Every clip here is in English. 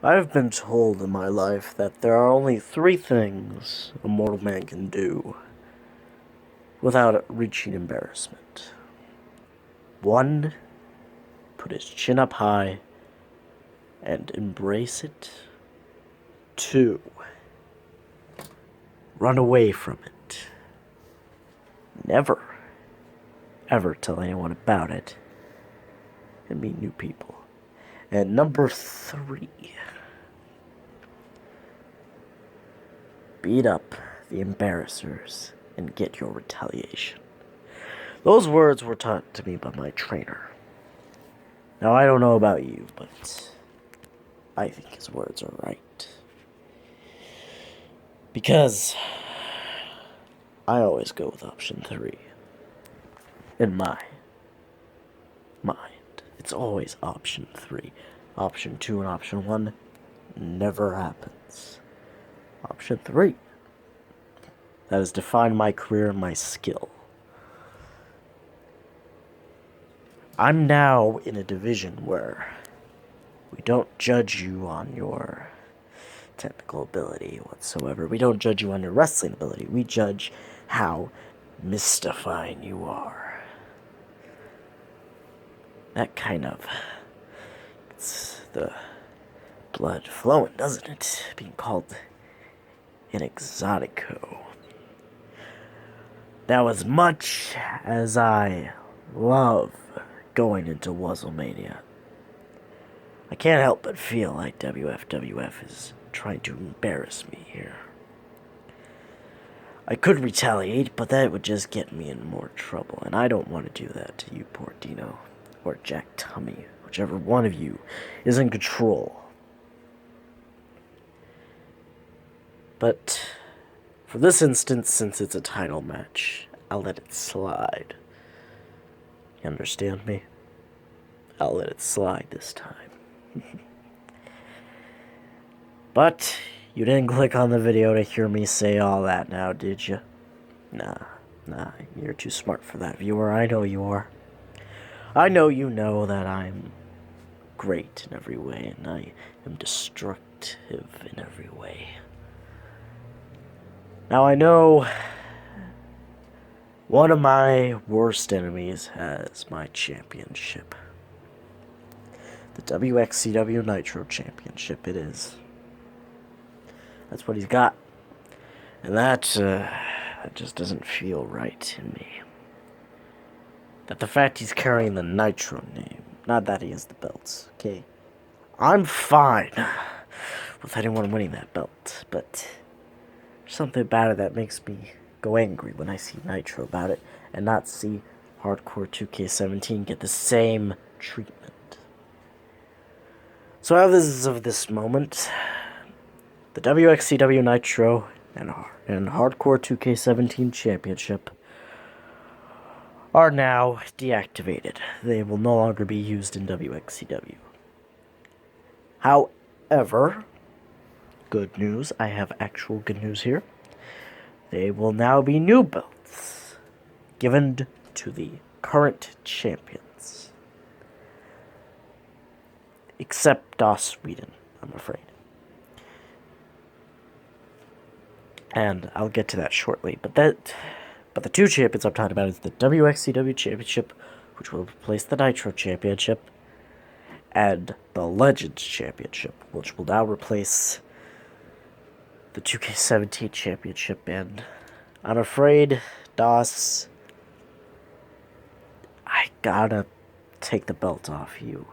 I've been told in my life that there are only three things a mortal man can do without reaching embarrassment. One, put his chin up high and embrace it. Two, run away from it. Never, ever tell anyone about it and meet new people. And number three, beat up the embarrassers and get your retaliation. Those words were taught to me by my trainer. Now, I don't know about you, but I think his words are right. Because I always go with option three. In my mind, it's always option three. Option two and option one never happens. Option three. That has defined my career and my skill. I'm now in a division where we don't judge you on your technical ability whatsoever. We don't judge you on your wrestling ability. We judge how mystifying you are. That kind of gets the blood flowing, doesn't it? Being called an exotico. Now, as much as I love going into WrestleMania, I can't help but feel like WFWF is trying to embarrass me here. I could retaliate, but that would just get me in more trouble, and I don't want to do that to you, poor Dino, or Jack Tummy, whichever one of you is in control. But for this instance, since it's a title match, I'll let it slide. You understand me? I'll let it slide this time. But you didn't click on the video to hear me say all that now, did you? Nah, you're too smart for that, viewer. I know you are. I know you know that I'm great in every way, and I am destructive in every way. Now, I know one of my worst enemies has my championship. The WXCW Nitro Championship, it is. That's what he's got. And that just doesn't feel right to me. That the fact he's carrying the Nitro name, not that he has the belts, okay? I'm fine with anyone winning that belt, but there's something about it that makes me go angry when I see Nitro about it and not see Hardcore 2K17 get the same treatment. So as of this moment, the WXCW Nitro and Hardcore 2K17 Championship are now deactivated. They will no longer be used in WXCW. However, good news, I have actual good news here. They will now be new belts given to the current champions. Except Das Sweden, I'm afraid. And I'll get to that shortly. But the two champions I'm talking about is the WXCW Championship, which will replace the Nitro Championship, and the Legends Championship, which will now replace the 2K17 Championship. And I'm afraid, DOS, I gotta take the belt off you.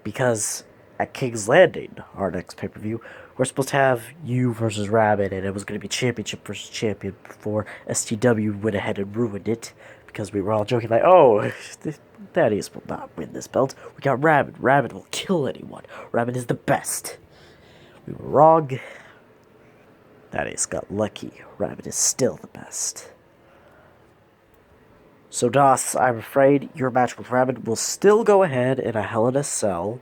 Because at King's Landing, our next pay-per-view, we're supposed to have you versus Rabbit, and it was going to be championship versus champion before STW went ahead and ruined it, because we were all joking like, oh, Thaddeus will not win this belt. We got Rabbit. Rabbit will kill anyone. Rabbit is the best. We were wrong. Thaddeus got lucky. Rabbit is still the best. So, Das, I'm afraid your match with Rabbit will still go ahead in a Hell in a Cell.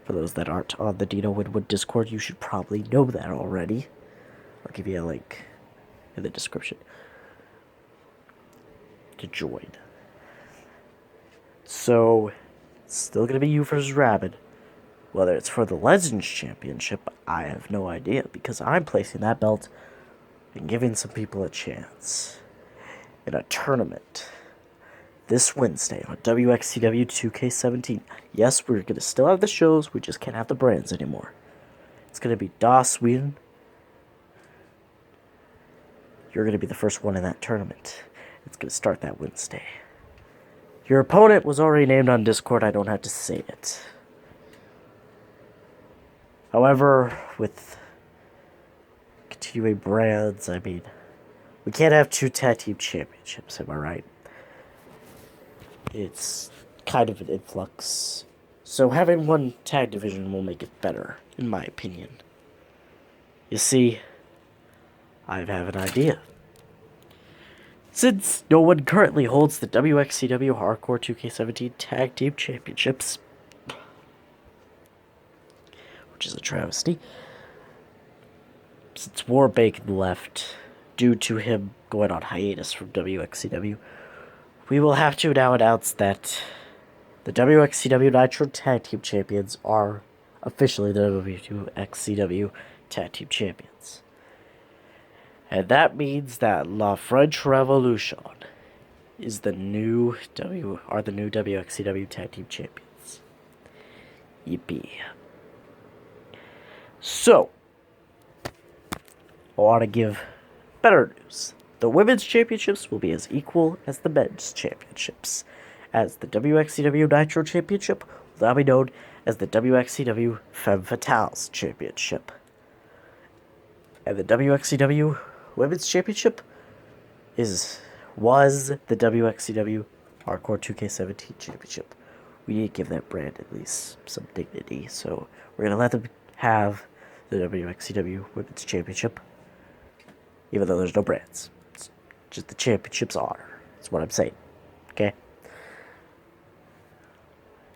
For those that aren't on the Dino Winwood Discord, you should probably know that already. I'll give you a link in the description to join. So, it's still going to be you versus Rabbit. Whether it's for the Legends Championship, I have no idea, because I'm placing that belt and giving some people a chance in a tournament this Wednesday on WXCW 2K17. Yes, we're going to still have the shows, we just can't have the brands anymore. It's going to be DOS Sweden. You're going to be the first one in that tournament. It's going to start that Wednesday. Your opponent was already named on Discord, I don't have to say it. However, with continuing brands, I mean, we can't have 2 tag team championships, am I right? It's kind of an influx. So having one tag division will make it better, in my opinion. You see, I have an idea. Since no one currently holds the WXCW Hardcore 2K17 Tag Team Championships, which is a travesty, since War Bacon left due to him going on hiatus from WXCW, we will have to now announce that the WXCW Nitro Tag Team Champions are officially the WXCW Tag Team Champions. And that means that La French Revolution is the new WXCW Tag Team Champions. Yippee. So, I want to give better news. The Women's Championships will be as equal as the Men's Championships, as the WXCW Nitro Championship will now be known as the WXCW Femme Fatales Championship. And the WXCW Women's Championship was the WXCW Hardcore 2K17 Championship. We need to give that brand at least some dignity, so we're going to let them have the WXCW Women's Championship, even though there's no brands. It's just the championship's honor. That's what I'm saying. Okay?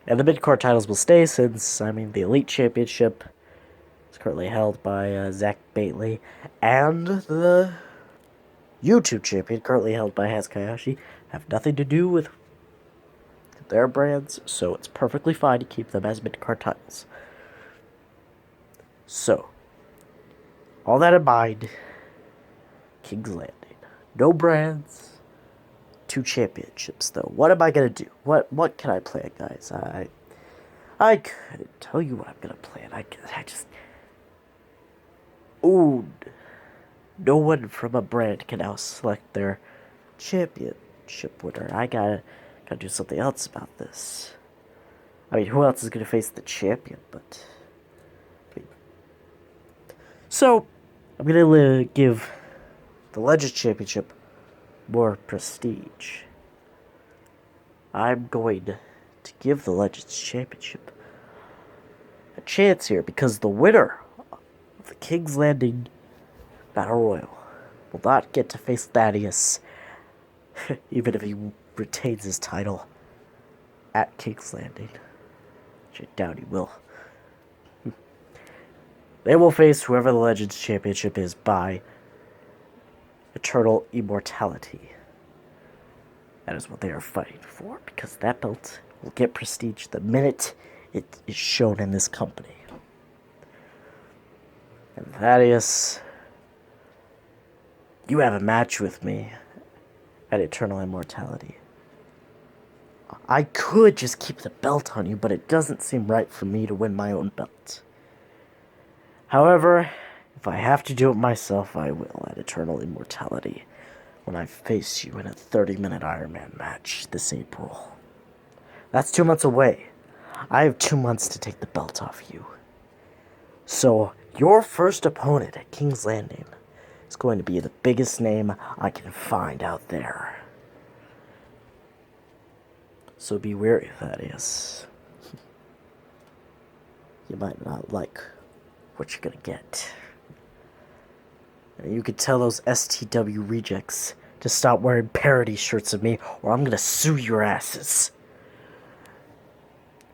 And the mid-card titles will stay since, the Elite Championship is currently held by Zach Bately, and the YouTube Champion, currently held by Hazukayashi, have nothing to do with their brands, so it's perfectly fine to keep them as mid-card titles. So, all that in mind, King's Landing. No brands, 2 championships, though. What am I going to do? What can I plan, guys? I couldn't tell you what I'm going to plan. I just... Ooh. No one from a brand can now select their championship winner. I gotta do something else about this. Who else is going to face the champion, but... So, I'm going to give the Legends Championship more prestige. I'm going to give the Legends Championship a chance here, because the winner of the King's Landing Battle Royal will not get to face Thaddeus, even if he retains his title at King's Landing, which I doubt he will. They will face whoever the Legends Championship is by eternal immortality. That is what they are fighting for, because that belt will get prestige the minute it is shown in this company. And Thaddeus, you have a match with me at eternal immortality. I could just keep the belt on you, but it doesn't seem right for me to win my own belt. However, if I have to do it myself, I will at eternal immortality, when I face you in a 30-minute Iron Man match this April. That's 2 months away. I have 2 months to take the belt off you. So, your first opponent at King's Landing is going to be the biggest name I can find out there. So be wary, Thaddeus. You might not like what you're gonna get. And you could tell those STW rejects to stop wearing parody shirts of me, or I'm gonna sue your asses.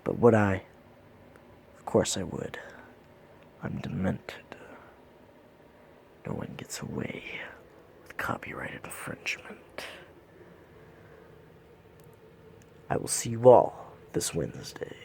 But would I? Of course I would. I'm demented. No one gets away with copyright infringement. I will see you all this Wednesday.